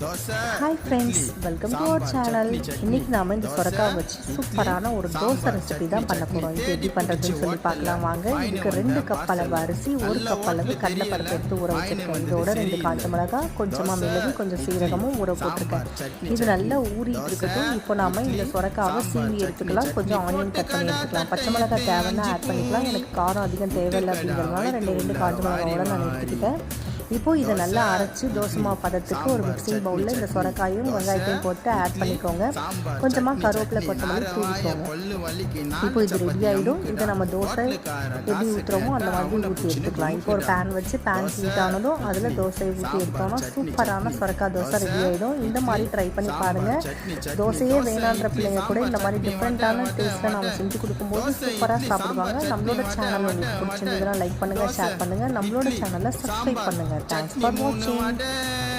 Hi friends, welcome to our channel. இன்னைக்கு நாம இந்த சொரக்காய் வச்சு சூப்பரான ஒரு தோசை ரெசிபி தான் பண்ண போறோம். இது எப்படி பண்றதுன்னு சொல்லி பார்க்கலாம் வாங்க. இதுக்கு 2 கப் அளவு அரிசி, 1 கப் அளவு கடலைப்பருப்பு எடுத்து ஊற வச்சிருக்கேன். இதோட 2 காஞ்ச மிளகாய், கொஞ்சமா மிளகு, கொஞ்சம் சீரகமும் ஊற போட்டிருக்கேன். இது நல்லா ஊறிட்டு இருக்கட்டும். இப்போ நாம இந்த சொரக்காவை சீவி எடுத்துக்கலாம். கொஞ்சம் ஆனியன் கட் பண்ணி எடுத்துக்கலாம். பச்சை மிளகாய் தேவைன்னா ஆட் பண்ணிக்கலாம். எனக்கு காரம் அதிகம் தேவையில்லை அப்படிங்கிறதுனால 2 காஞ்ச மிளகாயோட நான் எடுத்துக்கிட்டேன். இப்போ இதை நல்லா அரைச்சி தோசை மாவு பதத்துக்கு ஒரு மிக்சிங் பவுலில் இந்த சொரக்காயும் வெங்காயத்தையும் போட்டு ஆட் பண்ணிக்கோங்க. கொஞ்சமாக கருவேப்பிலை கொத்தமல்லி தூவிக்கோங்க. இப்போ இது ரெடி ஆகிடும். இதை நம்ம தோசை எப்படி ஊற்றுறோமோ அந்த மாதிரி ஊற்றி எடுத்துக்கலாம். இப்போ ஒரு பேன் வச்சு பேன் ஹீட் ஆனதும் அதில் தோசையை ஊற்றி எடுத்தோம்னா சூப்பரான சொரக்காய் தோசை ரெடி ஆகிடும். இந்த மாதிரி ட்ரை பண்ணி பாருங்கள். தோசையே வேணான்ற பிள்ளைங்க கூட இந்த மாதிரி டிஃப்ரெண்ட்டான டேஸ்ட்டில் நம்ம செஞ்சு கொடுக்கும்போது சூப்பராக சாப்பிடுவாங்க. நம்மளோட சேனல் உங்களுக்கு பிடிச்சிருந்ததுன்னா லைக் பண்ணுங்கள், ஷேர் பண்ணுங்கள். நம்மளோட சேனலை சப்ஸ்கிரைப் பண்ணுங்கள். Thanks for watching.